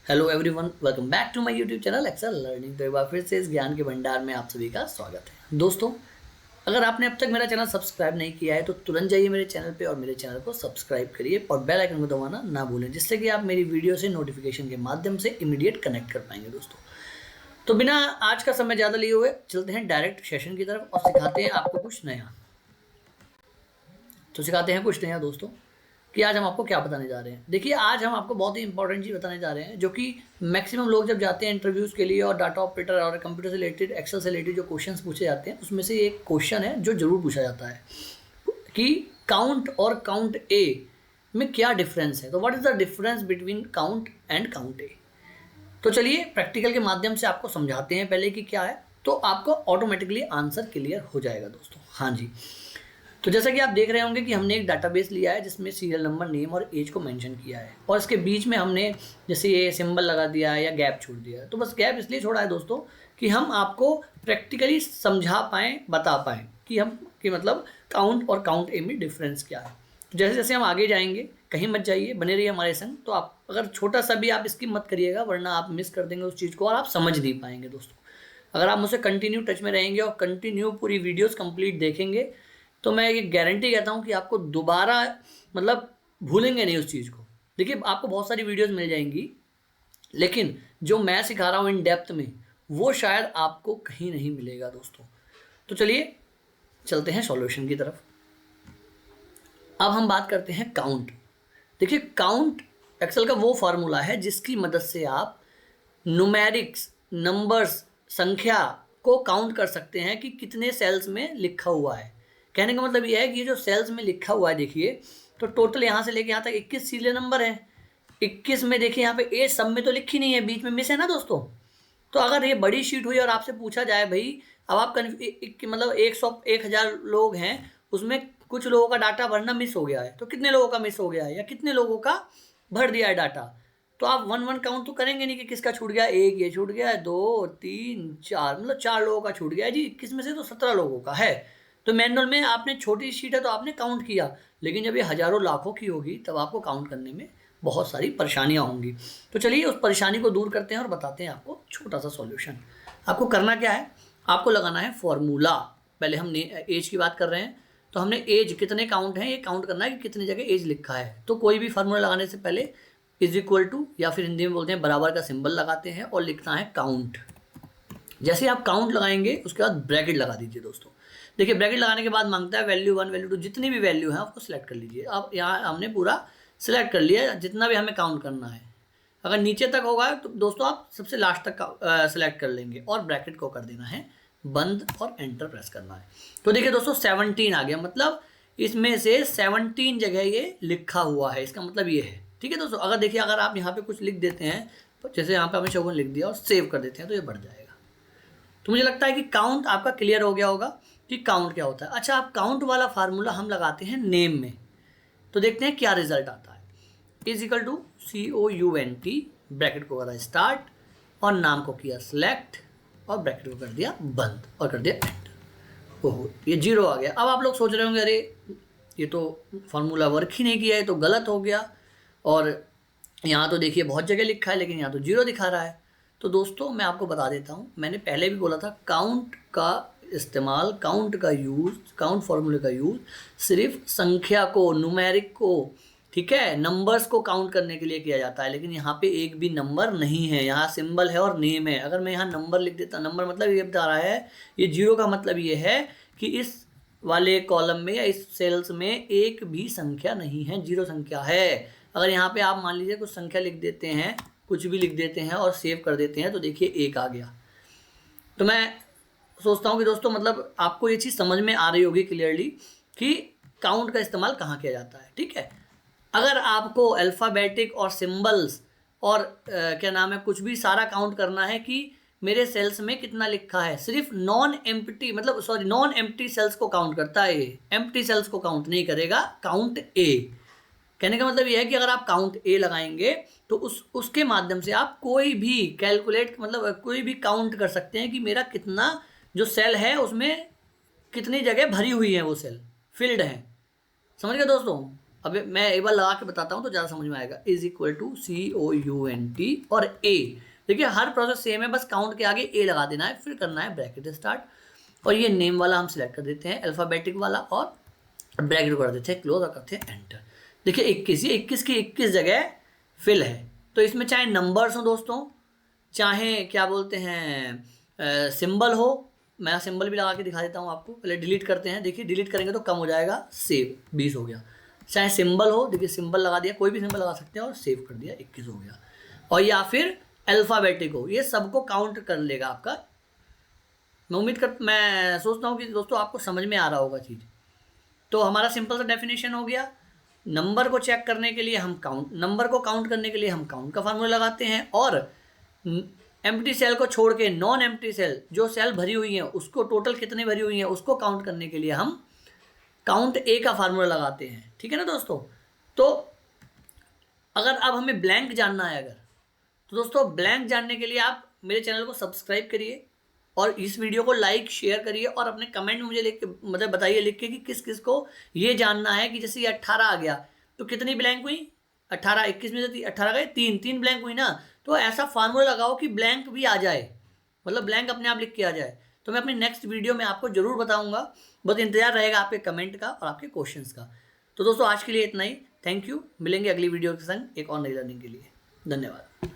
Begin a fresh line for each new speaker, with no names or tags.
Hello everyone, welcome back to my YouTube channel Excel learning. तो एक बार फिर से इस ज्ञान के भंडार में आप सभी का स्वागत है। दोस्तों, अगर आपने अब तक मेरा चैनल सब्सक्राइब नहीं किया है तो तुरंत जाइए मेरे चैनल पे और मेरे चैनल को सब्सक्राइब करिए और बेल आइकन को दबाना ना भूलें, जिससे कि आप मेरी वीडियो से नोटिफिकेशन के माध्यम से इमीडिएट कनेक्ट कर पाएंगे। दोस्तों, तो बिना आज का समय ज़्यादा लिए हुए चलते हैं डायरेक्ट सेशन की तरफ और सिखाते हैं आपको कुछ नया। तो सिखाते हैं कुछ नया दोस्तों कि आज हम आपको क्या बताने जा रहे हैं। देखिए, आज हम आपको बहुत ही इंपॉर्टेंट चीज़ बताने जा रहे हैं, जो कि मैक्सिमम लोग जब जाते हैं इंटरव्यूज़ के लिए और डाटा ऑपरेटर और कंप्यूटर से रिलेटेड, एक्सेल से रिलेटेड जो क्वेश्चंस पूछे जाते हैं, उसमें से एक क्वेश्चन है जो जरूर पूछा जाता है कि काउंट और काउंट ए में क्या डिफरेंस है। तो what is the difference between count and count A. तो चलिए प्रैक्टिकल के माध्यम से आपको समझाते हैं पहले कि क्या है, तो आपको ऑटोमेटिकली आंसर क्लियर हो जाएगा दोस्तों। हाँ जी, तो जैसा कि आप देख रहे होंगे कि हमने एक डाटाबेस लिया है जिसमें सीरियल नंबर, नेम और एज को मेंशन किया है, और इसके बीच में हमने जैसे ये सिंबल लगा दिया है या गैप छोड़ दिया है। तो बस गैप इसलिए छोड़ा है दोस्तों कि हम आपको प्रैक्टिकली समझा पाएँ, बता पाएँ कि मतलब काउंट और काउंट ए में डिफरेंस क्या है। तो जैसे जैसे हम आगे जाएंगे, कहीं मत जाइए, बने रहिए हमारे संग। तो आप अगर छोटा सा भी आप स्किप मत करिएगा, वरना आप मिस कर देंगे उस चीज़ को और आप समझ नहीं पाएंगे दोस्तों। अगर आप मुझसे कंटिन्यू टच में रहेंगे और कंटिन्यू पूरी वीडियोस कंप्लीट देखेंगे तो मैं ये गारंटी कहता हूँ कि आपको दोबारा मतलब भूलेंगे नहीं उस चीज़ को। देखिए, आपको बहुत सारी वीडियोस मिल जाएंगी, लेकिन जो मैं सिखा रहा हूँ इन डेप्थ में, वो शायद आपको कहीं नहीं मिलेगा दोस्तों। तो चलिए चलते हैं सॉल्यूशन की तरफ। अब हम बात करते हैं काउंट। देखिए, काउंट एक्सेल का वो फार्मूला है जिसकी मदद से आप न्यूमेरिक्स, नंबर्स, संख्या को काउंट कर सकते हैं कि कितने सेल्स में लिखा हुआ है। कहने का मतलब यह है कि ये जो सेल्स में लिखा हुआ है, देखिए तो टोटल यहाँ से लेके यहाँ तक 21 सीरियल नंबर है। 21 में देखिए यहाँ पे एज सब में तो लिखी नहीं है, बीच में मिस है ना दोस्तों। तो अगर ये बड़ी शीट हुई और आपसे पूछा जाए भाई, अब आप मतलब 1000 लोग हैं, उसमें कुछ लोगों का डाटा भरना मिस हो गया है, तो कितने लोगों का मिस हो गया है या कितने लोगों का भर दिया है डाटा, तो आप वन वन काउंट तो करेंगे नहीं कि किसका छूट गया। एक ये छूट गया है, 2 3 4, मतलब 4 लोगों का छूट गया है जी। 21 में से तो 17 लोगों का है। तो मैनुअल में आपने छोटी शीट है तो आपने काउंट किया, लेकिन जब ये हज़ारों लाखों की होगी तब आपको काउंट करने में बहुत सारी परेशानियां होंगी। तो चलिए उस परेशानी को दूर करते हैं और बताते हैं आपको छोटा सा सॉल्यूशन। आपको करना क्या है, आपको लगाना है फॉर्मूला। पहले हम एज की बात कर रहे हैं, तो हमने एज कितने काउंट हैं ये काउंट करना है कि कितनी जगह एज लिखा है। तो कोई भी फार्मूला लगाने से पहले इज इक्वल टू, या फिर हिंदी में बोलते हैं बराबर का सिंबल लगाते हैं और लिखना है काउंट। जैसे आप काउंट लगाएंगे उसके बाद ब्रैकेट लगा दीजिए दोस्तों। देखिए, ब्रैकेट लगाने के बाद मांगता है वैल्यू 1, वैल्यू 2, जितनी भी वैल्यू है आपको सिलेक्ट कर लीजिए। अब यहाँ हमने पूरा सिलेक्ट कर लिया जितना भी हमें काउंट करना है। अगर नीचे तक होगा तो दोस्तों आप सबसे लास्ट तक सिलेक्ट कर लेंगे और ब्रैकेट को कर देना है बंद और एंटर प्रेस करना है। तो देखिए दोस्तों 17 आ गया, मतलब इसमें से 17 जगह ये लिखा हुआ है, इसका मतलब ये है। ठीक है दोस्तों, अगर देखिए अगर आप यहाँ पे कुछ लिख देते हैं, जैसे यहाँ पे हमें शोभन लिख दिया और सेव कर देते हैं तो ये बढ़ जाएगा। तो मुझे लगता है कि काउंट आपका क्लियर हो गया होगा कि काउंट क्या होता है। अच्छा, आप काउंट वाला फार्मूला हम लगाते हैं नेम में, तो देखते हैं क्या रिजल्ट आता है। Is equal to COUNT, bracket को करा स्टार्ट और नाम को किया सिलेक्ट और ब्रैकेट को कर दिया बंद और कर दिया एंटर। ओहो, ये 0 आ गया। अब आप लोग सोच रहे होंगे अरे ये तो फार्मूला वर्क ही नहीं किया है, तो गलत हो गया। और यहाँ तो देखिए बहुत जगह लिखा है लेकिन यहाँ तो 0 दिखा रहा है। तो दोस्तों मैं आपको बता देता हूँ, मैंने पहले भी बोला था काउंट का इस्तेमाल, काउंट का यूज़, काउंट फार्मूले का यूज़ सिर्फ संख्या को, न्यूमेरिक को, ठीक है, नंबर्स को काउंट करने के लिए किया जाता है। लेकिन यहाँ पे एक भी नंबर नहीं है, यहाँ सिंबल है और नेम है। अगर मैं यहाँ नंबर लिख देता, नंबर मतलब ये बता रहा है, ये 0 का मतलब ये है कि इस वाले कॉलम में या इस सेल्स में एक भी संख्या नहीं है, 0 संख्या है। अगर यहाँ पे आप मान लीजिए कुछ संख्या लिख देते हैं, कुछ भी लिख देते हैं और सेव कर देते हैं, तो देखिए 1 आ गया। तो मैं सोचता हूँ कि दोस्तों मतलब आपको ये चीज़ समझ में आ रही होगी क्लियरली कि काउंट का इस्तेमाल कहाँ किया जाता है। ठीक है, अगर आपको अल्फ़ाबेटिक और सिंबल्स और क्या नाम है, कुछ भी सारा काउंट करना है कि मेरे सेल्स में कितना लिखा है, सिर्फ नॉन एम्प्टी सेल्स को काउंट करता है, एम्प्टी सेल्स को काउंट नहीं करेगा काउंट ए। कहने का मतलब यह है कि अगर आप काउंट ए लगाएंगे तो उसके माध्यम से आप कोई भी कैलकुलेट, मतलब कोई भी काउंट कर सकते हैं कि मेरा कितना जो सेल है उसमें कितनी जगह भरी हुई है, वो सेल फिल्ड है। समझ गए दोस्तों। अब मैं एक बार लगा के बताता हूँ तो ज़्यादा समझ में आएगा। इज इक्वल टू COUNT और A। देखिए हर प्रोसेस सेम है, बस काउंट के आगे A लगा देना है, फिर करना है ब्रैकेट स्टार्ट और ये नेम वाला हम सिलेक्ट कर देते हैं अल्फ़ाबेटिक वाला और ब्रैकेट कर देते हैं क्लोज और करते हैं एंटर। देखिए 21, ये 21 की 21 जगह फिल है। तो इसमें चाहे नंबर्स हो दोस्तों, चाहे क्या बोलते हैं सिंबल हो, मैं सिंबल भी लगा के दिखा देता हूँ आपको। पहले डिलीट करते हैं, देखिए डिलीट करेंगे तो कम हो जाएगा, सेव 20 हो गया। चाहे सिंबल हो, देखिए सिंबल लगा दिया, कोई भी सिंबल लगा सकते हैं और सेव कर दिया, 21 हो गया। और या फिर अल्फ़ाबेटिक हो, ये सबको काउंट कर लेगा आपका। मैं सोचता हूँ कि दोस्तों आपको समझ में आ रहा होगा चीज़। तो हमारा सिंपल सा डेफिनेशन हो गया। नंबर को चेक करने के लिए हम नंबर को काउंट करने के लिए हम काउंट का फार्मूला लगाते हैं और एम्प्टी सेल को छोड़ के नॉन एम्प्टी सेल जो सेल भरी हुई है उसको टोटल कितने भरी हुई है उसको काउंट करने के लिए हम काउंट A का फार्मूला लगाते हैं। ठीक है ना दोस्तों। तो अगर अब हमें ब्लैंक जानना है तो दोस्तों ब्लैंक जानने के लिए आप मेरे चैनल को सब्सक्राइब करिए और इस वीडियो को लाइक शेयर करिए और अपने कमेंट में मुझे लिख के मतलब बताइए लिख के कि किस किस को ये जानना है कि जैसे ये 18 आ गया तो कितनी ब्लैंक हुई, 18 21 में से 18 गए, तीन ब्लैंक हुई ना। तो ऐसा फार्मूला लगाओ कि ब्लैंक भी आ जाए, मतलब ब्लैंक अपने आप लिख के आ जाए। तो मैं अपनी नेक्स्ट वीडियो में आपको जरूर बताऊंगा, बस इंतजार रहेगा आपके कमेंट का और आपके क्वेश्चंस का। तो दोस्तों आज के लिए इतना ही, थैंक यू। मिलेंगे अगली वीडियो के संग एक और नई लर्निंग के लिए। धन्यवाद।